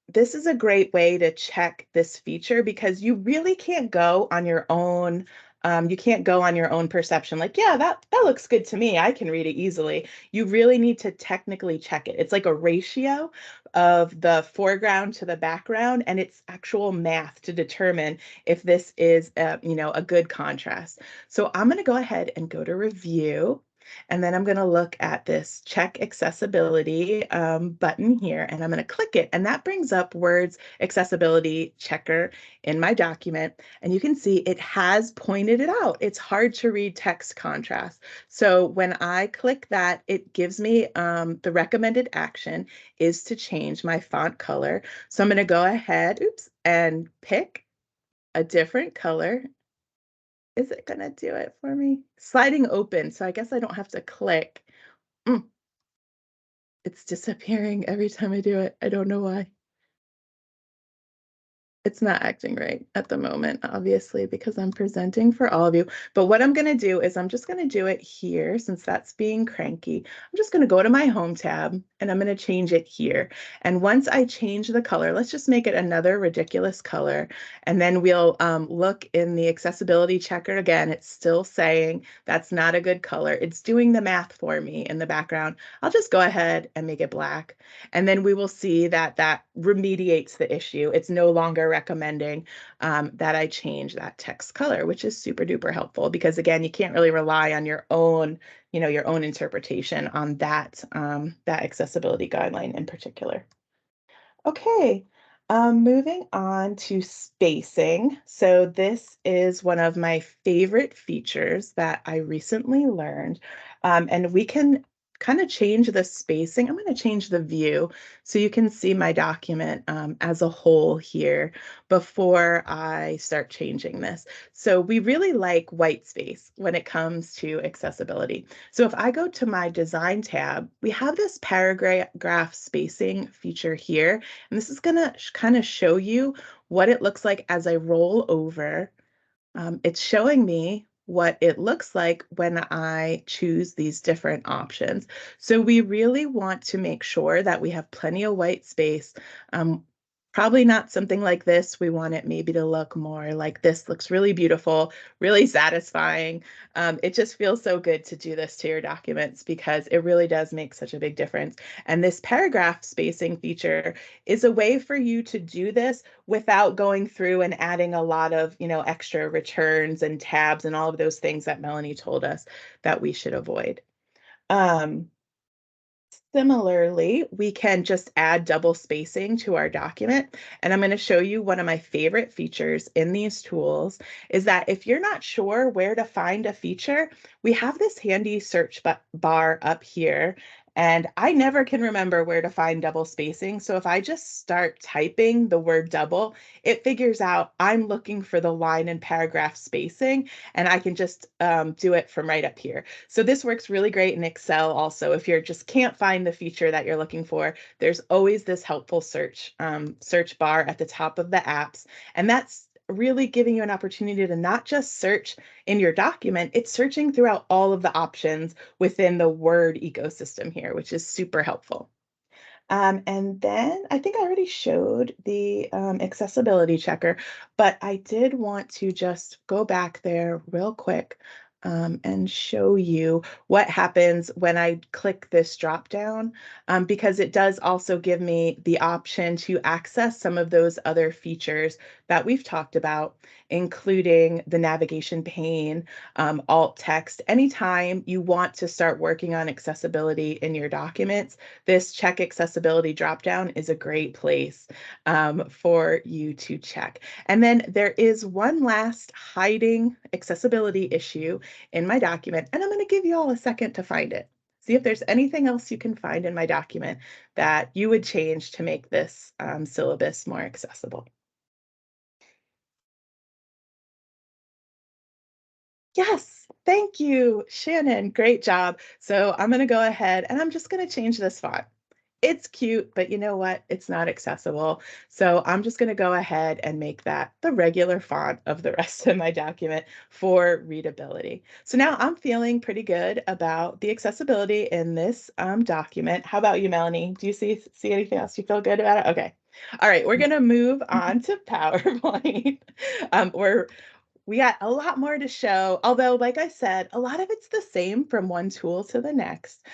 this is a great way to check this feature because you really can't go on your own. You can't go on your own perception like, yeah, that looks good to me. I can read it easily. You really need to technically check it. It's like a ratio of the foreground to the background, and it's actual math to determine if this is a good contrast. So I'm going to go ahead and go to review. And then I'm going to look at this check accessibility button here, and I'm going to click it. And that brings up Word's accessibility checker in my document. And you can see it has pointed it out. It's hard to read text contrast. So when I click that, it gives me the recommended action is to change my font color. So I'm going to go ahead, and pick a different color. Is it going to do it for me? Sliding open, so I guess I don't have to click. It's disappearing every time I do it. I don't know why. It's not acting right at the moment, obviously, because I'm presenting for all of you. But what I'm going to do is I'm just going to do it here since that's being cranky. I'm just going to go to my home tab and I'm going to change it here. And once I change the color, let's just make it another ridiculous color. And then we'll look in the accessibility checker again. It's still saying that's not a good color. It's doing the math for me in the background. I'll just go ahead and make it black. And then we will see that that remediates the issue. It's no longer recommending that I change that text color, which is super duper helpful because again, you can't really rely on your own, your own interpretation on that, that accessibility guideline in particular. Okay, moving on to spacing. So this is one of my favorite features that I recently learned. And we can kind of change the spacing. I'm going to change the view so you can see my document as a whole here before I start changing this. So we really like white space when it comes to accessibility. So if I go to my design tab, we have this paragraph spacing feature here, and this is going to kind of show you what it looks like as I roll over. It's showing me what it looks like when I choose these different options. So we really want to make sure that we have plenty of white space. Um, Probably not something like this. We want it maybe to look more like this. Looks really beautiful, really satisfying. It just feels so good to do this to your documents because it really does make such a big difference. And this paragraph spacing feature is a way for you to do this without going through and adding a lot of, extra returns and tabs and all of those things that Melanie told us that we should avoid. Um, Similarly, we can just add double spacing to our document. And I'm going to show you one of my favorite features in these tools is that if you're not sure where to find a feature, we have this handy search bar up here. And I never can remember where to find double spacing. So if I just start typing the word double, it figures out I'm looking for the line and paragraph spacing, and I can just do it from right up here. So this works really great in Excel also. If you just can't find the feature that you're looking for, there's always this helpful search bar at the top of the apps. And that's really giving you an opportunity to not just search in your document, it's searching throughout all of the options within the Word ecosystem here, which is super helpful. And then I think I already showed the accessibility checker, but I did want to just go back there real quick and show you what happens when I click this drop down, because it does also give me the option to access some of those other features that we've talked about, including the navigation pane, alt text. Anytime you want to start working on accessibility in your documents, this check accessibility dropdown is a great place for you to check. And then there is one last hiding accessibility issue in my document, and I'm going to give you all a second to find it. See if there's anything else you can find in my document that you would change to make this syllabus more accessible. Yes, thank you, Shannon. Great job. So I'm going to go ahead and I'm just going to change this font. It's cute, but you know what? It's not accessible. So I'm just going to go ahead and make that the regular font of the rest of my document for readability. So now I'm feeling pretty good about the accessibility in this document. How about you, Melanie? Do you see anything else you feel good about it? Okay. All right, we're going to move on to PowerPoint. We got a lot more to show, although, like I said, a lot of it's the same from one tool to the next.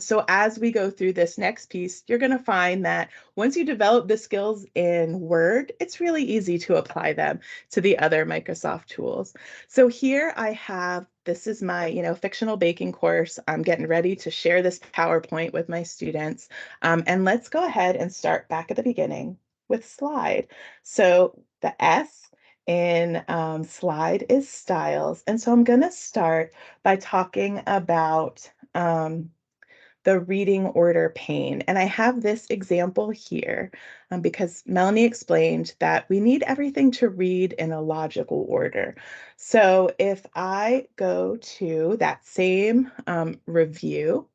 So as we go through this next piece, you're going to find that once you develop the skills in Word, it's really easy to apply them to the other Microsoft tools. So here I have, this is my, fictional baking course. I'm getting ready to share this PowerPoint with my students. And let's go ahead and start back at the beginning with slide. So the S in slide is styles. And so I'm going to start by talking about the reading order pane. And I have this example here because Melanie explained that we need everything to read in a logical order. So if I go to that same review,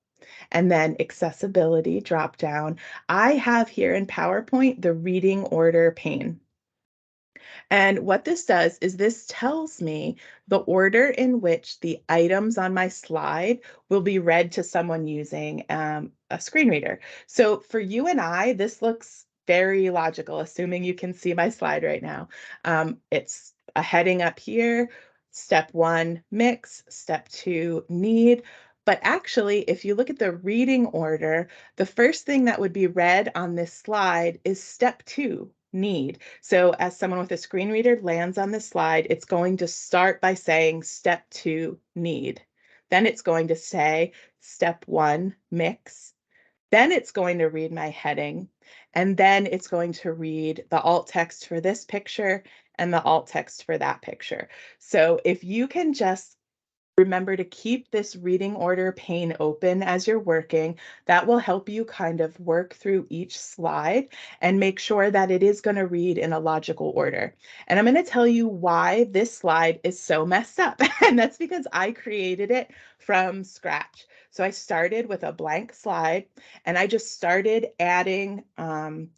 and then accessibility drop down, I have here in PowerPoint the reading order pane. And what this does is this tells me the order in which the items on my slide will be read to someone using a screen reader. So for you and I, this looks very logical, assuming you can see my slide right now. It's a heading up here, step one, mix, step two, need. But actually, if you look at the reading order, the first thing that would be read on this slide is step two, need. So as someone with a screen reader lands on this slide, it's going to start by saying step two, need. Then it's going to say step one, mix. Then it's going to read my heading. And then it's going to read the alt text for this picture and the alt text for that picture. So if you can just Remember to keep this reading order pane open as you're working. That will help you kind of work through each slide and make sure that it is going to read in a logical order. And I'm going to tell you why this slide is so messed up. And that's because I created it from scratch. So I started with a blank slide and I just started adding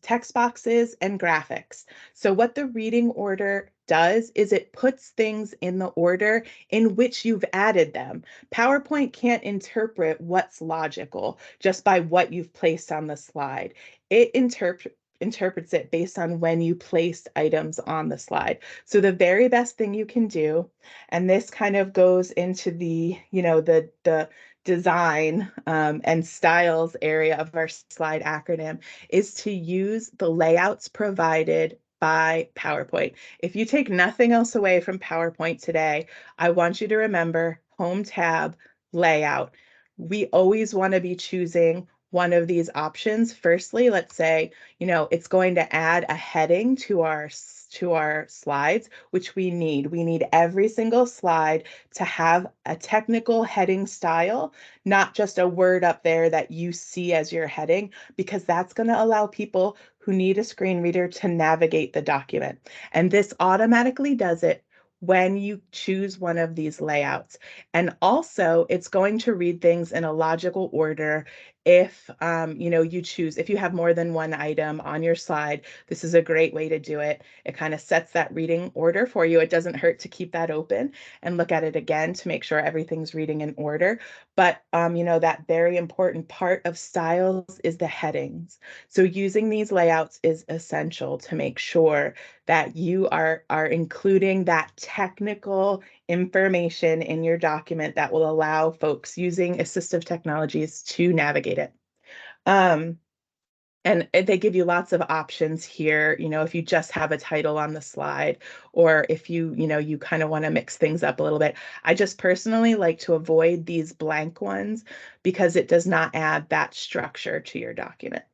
text boxes and graphics. So what the reading order does is it puts things in the order in which you've added them. PowerPoint can't interpret what's logical just by what you've placed on the slide. It interprets it based on when you placed items on the slide. So the very best thing you can do, and this kind of goes into the, the design and styles area of our slide acronym, is to use the layouts provided by PowerPoint. If you take nothing else away from PowerPoint today, I want you to remember Home tab, Layout. We always want to be choosing one of these options. Firstly, let's say, it's going to add a heading to our slides, which we need. We need every single slide to have a technical heading style, not just a word up there that you see as your heading, because that's going to allow people who need a screen reader to navigate the document. And this automatically does it when you choose one of these layouts. And also, it's going to read things in a logical order if if you have more than one item on your slide. This is a great way to do it. It kind of sets that reading order for you. It doesn't hurt to keep that open and look at it again to make sure everything's reading in order. But that very important part of styles is the headings. So using these layouts is essential to make sure that you are including that technical information in your document that will allow folks using assistive technologies to navigate it. And they give you lots of options here, if you just have a title on the slide, or if you kind of want to mix things up a little bit. I just personally like to avoid these blank ones because it does not add that structure to your document.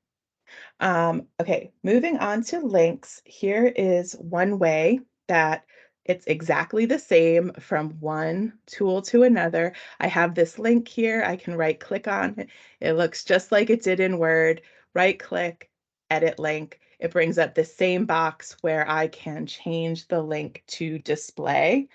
Okay, moving on to links. Here is one way that it's exactly the same from one tool to another. I have this link here. I can right click on it. It looks just like it did in Word. Right click, edit link. It brings up the same box where I can change the link to display.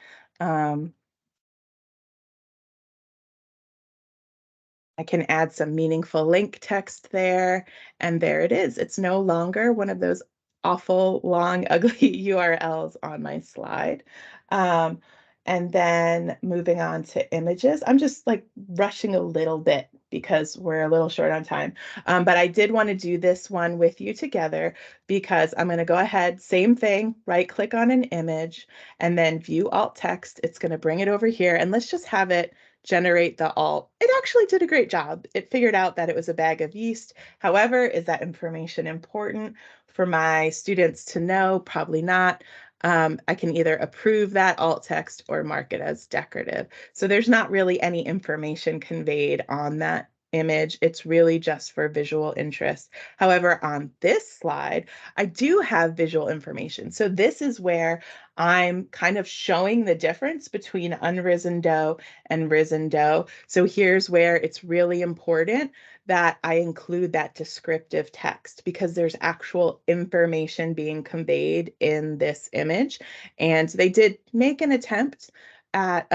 I can add some meaningful link text there, and there it is. It's no longer one of those awful, long, ugly URLs on my slide. Um, and then moving on to images, I'm just like rushing a little bit because we're a little short on time. But I did want to do this one with you together because I'm going to go ahead, same thing, right click on an image and then view alt text. It's going to bring it over here, and let's just have it generate the alt. It actually did a great job. It figured out that it was a bag of yeast. However, is that information important for my students to know? Probably not. I can either approve that alt text or mark it as decorative. So there's not really any information conveyed on that image. It's really just for visual interest. However, on this slide, I do have visual information. So this is where I'm kind of showing the difference between unrisen dough and risen dough. So here's where it's really important that I include that descriptive text because there's actual information being conveyed in this image. And they did make an attempt at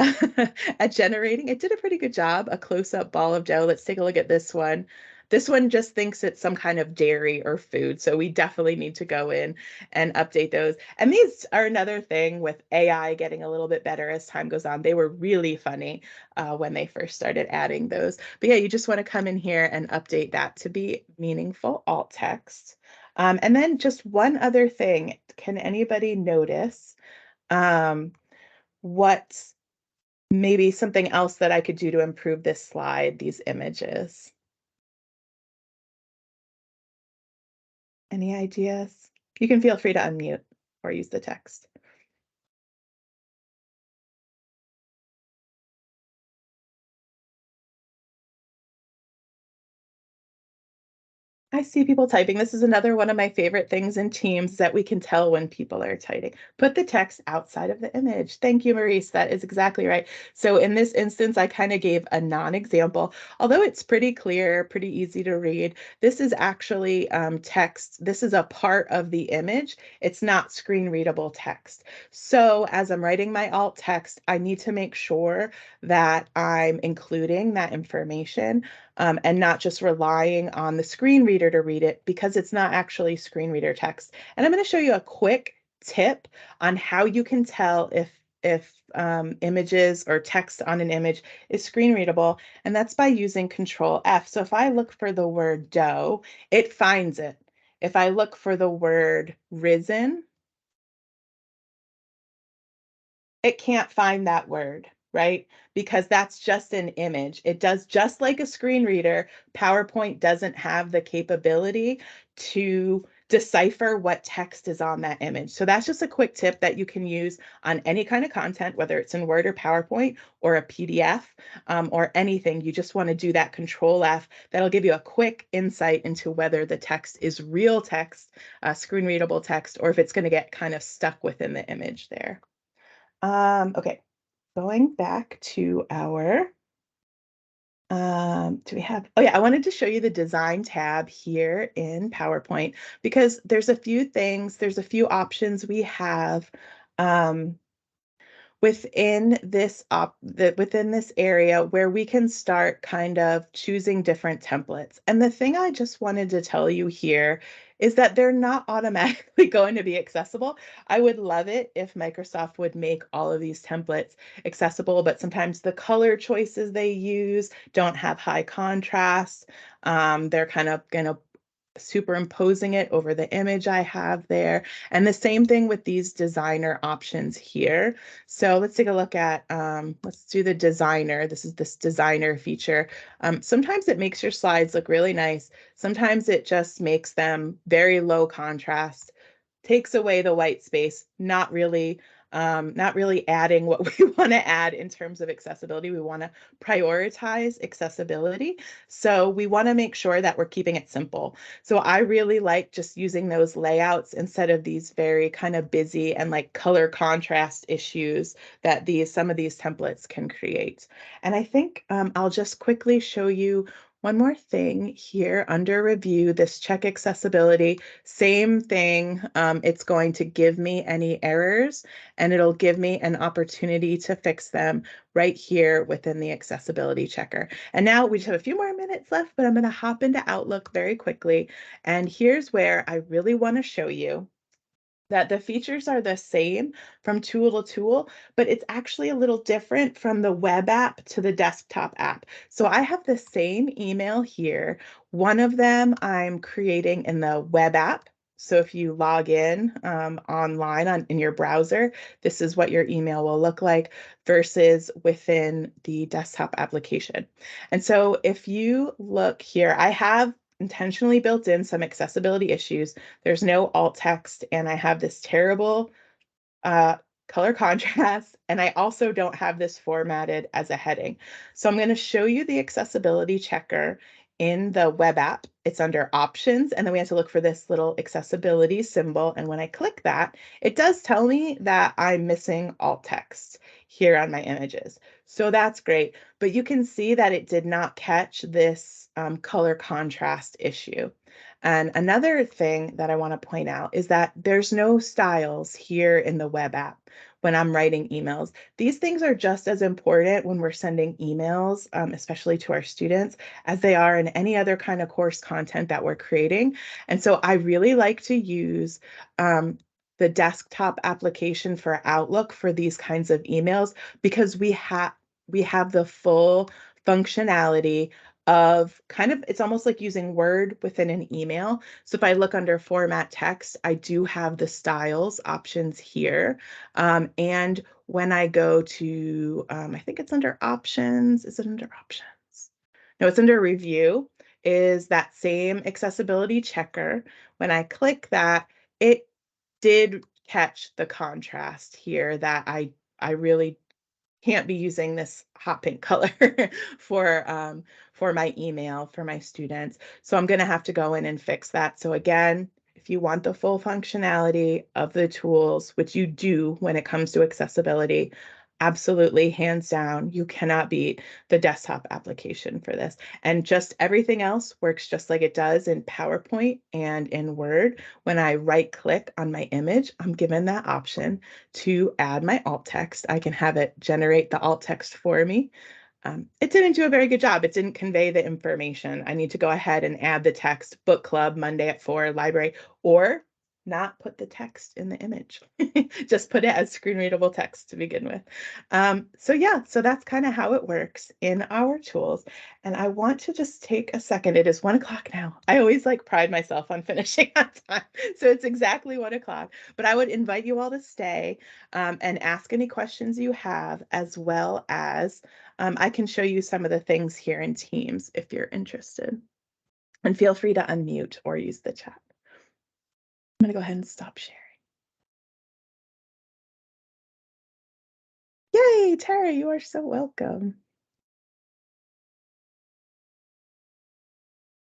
at generating. It did a pretty good job, a close-up ball of dough. Let's take a look at this one. This one just thinks it's some kind of dairy or food. So we definitely need to go in and update those. And these are another thing with AI getting a little bit better as time goes on. They were really funny when they first started adding those. But yeah, you just want to come in here and update that to be meaningful alt text. And then just one other thing. Can anybody notice what maybe something else that I could do to improve this slide, these images? Any ideas? You can feel free to unmute or use the text. I see people typing. This is another one of my favorite things in Teams that we can tell when people are typing. Put the text outside of the image. Thank you, Maurice. That is exactly right. So in this instance, I kind of gave a non-example, although it's pretty clear, pretty easy to read. This is actually text. This is a part of the image. It's not screen readable text. So as I'm writing my alt text, I need to make sure that I'm including that information and not just relying on the screen reader to read it because it's not actually screen reader text. And I'm going to show you a quick tip on how you can tell if images or text on an image is screen readable, and that's by using Control F. So if I look for the word dough, it finds it. If I look for the word risen, it can't find that word, right? Because that's just an image. It does just like a screen reader. PowerPoint doesn't have the capability to decipher what text is on that image. So that's just a quick tip that you can use on any kind of content, whether it's in Word or PowerPoint or a PDF or anything. You just want to do that Control F. That'll give you a quick insight into whether the text is real text, screen readable text, or if it's going to get kind of stuck within the image there. Okay, going back to our, do we have, oh yeah, I wanted to show you the design tab here in PowerPoint because there's a few things, there's a few options we have. Um, within this area where we can start kind of choosing different templates. And the thing I just wanted to tell you here is that they're not automatically going to be accessible. I would love it if Microsoft would make all of these templates accessible, but sometimes the color choices they use don't have high contrast. They're kind of going to superimposing it over the image I have there. And the same thing with these designer options here. So let's take a look at, let's do the designer. This is this designer feature. Sometimes it makes your slides look really nice. Sometimes it just makes them very low contrast, takes away the white space, not really adding what we want to add in terms of accessibility. We want to prioritize accessibility. So we want to make sure that we're keeping it simple. So I really like just using those layouts instead of these very kind of busy and like color contrast issues that some of these templates can create. And I think I'll just quickly show you one more thing here under review, this check accessibility, same thing. It's going to give me any errors and it'll give me an opportunity to fix them right here within the accessibility checker. And now we just have a few more minutes left, but I'm going to hop into Outlook very quickly. And here's where I really want to show you that the features are the same from tool to tool, but it's actually a little different from the web app to the desktop app. So I have the same email here. One of them I'm creating in the web app. So if you log in online in your browser, this is what your email will look like versus within the desktop application. And so if you look here, I have intentionally built in some accessibility issues. There's no alt text, and I have this terrible uh, color contrast, and I also don't have this formatted as a heading. So I'm going to show you the accessibility checker in the web app. It's under options, and then we have to look for this little accessibility symbol. And when I click that, it does tell me that I'm missing alt text here on my images. So that's great. But you can see that it did not catch this color contrast issue. And another thing that I want to point out is that there's no styles here in the web app when I'm writing emails. These things are just as important when we're sending emails, especially to our students, as they are in any other kind of course content that we're creating. And so I really like to use the desktop application for Outlook for these kinds of emails because we have the full functionality of kind of, it's almost like using Word within an email. So if I look under format text, I do have the styles options here. And when I go to, I think it's under options. Is it under options? No, it's under review, is that same accessibility checker. When I click that, it did catch the contrast here that I really can't be using this hot pink color for my email for my students. So I'm going to have to go in and fix that. So again, if you want the full functionality of the tools, which you do when it comes to accessibility, absolutely, hands down, you cannot beat the desktop application for this. And just everything else works just like it does in PowerPoint and in Word. When I right click on my image, I'm given that option to add my alt text. I can have it generate the alt text for me. It didn't do a very good job. It didn't convey the information. I need to go ahead and add the text, book club, Monday at 4, library, or not put the text in the image. Just put it as screen readable text to begin with. So yeah, so that's kind of how it works in our tools. And I want to just take a second. It is 1 o'clock now. I always like pride myself on finishing on time. So it's exactly 1 o'clock, but I would invite you all to stay and ask any questions you have, as well as I can show you some of the things here in Teams if you're interested. And feel free to unmute or use the chat. I'm going to go ahead and stop sharing. Yay, Tara, you are so welcome.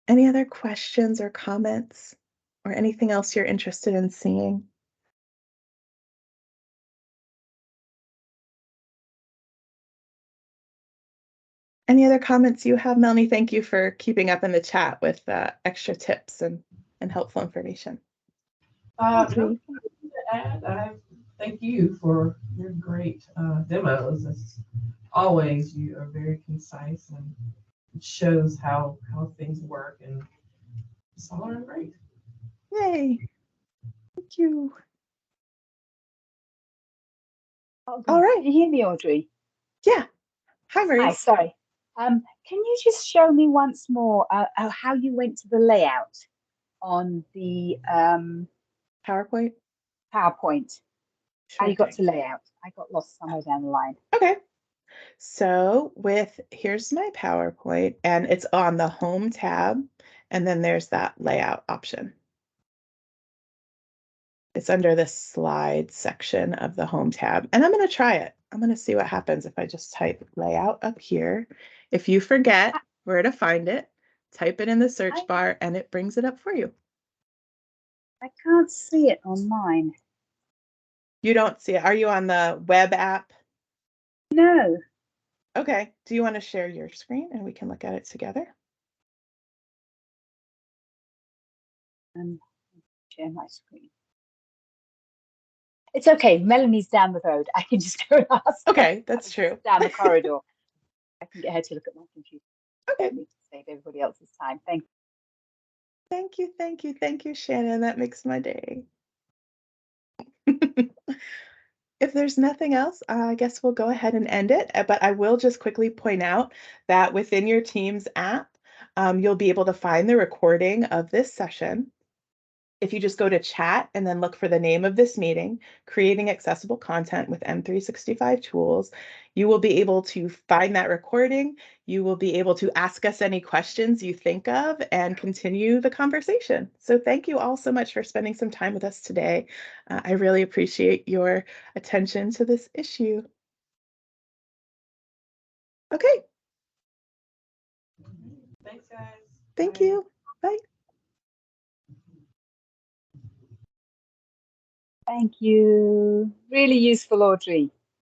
Any other questions or comments or anything else you're interested in seeing? Any other comments you have, Melanie? Thank you for keeping up in the chat with extra tips and helpful information. Nothing to add. I thank you for your great demos. As always, you are very concise and it shows how things work, and it's all around great. Yay! Thank you. Oh, All right. can you hear me, Audrey? Yeah. Hi, Marie. Hi, sorry. Can you just show me once more how you went to the layout on the PowerPoint? PowerPoint? How Sure you got thing. to layout? I got lost somewhere down the line. Okay. So here's my PowerPoint, and it's on the Home tab, and then there's that layout option. It's under the Slides section of the Home tab, and I'm going to try it. I'm going to see what happens if I just type layout up here. If you forget where to find it, type it in the search bar, and it brings it up for you. I can't see it on mine. You don't see it. Are you on the web app? No. Okay. Do you want to share your screen and we can look at it together? Share my screen. It's okay. Melanie's down the road. I can just go and ask. Okay, that's true. Down the corridor. I can get her to look at my computer. Okay. To save everybody else's time. Thank you. Thank you, thank you, thank you, Shannon. That makes my day. If there's nothing else, I guess we'll go ahead and end it. But I will just quickly point out that within your Teams app, you'll be able to find the recording of this session. If you just go to chat and then look for the name of this meeting, Creating Accessible Content with M365 Tools, you will be able to find that recording. You will be able to ask us any questions you think of and continue the conversation. So thank you all so much for spending some time with us today. I really appreciate your attention to this issue. Okay. Thanks, guys. Thank Bye. you. Bye. Thank you. Really useful, Audrey.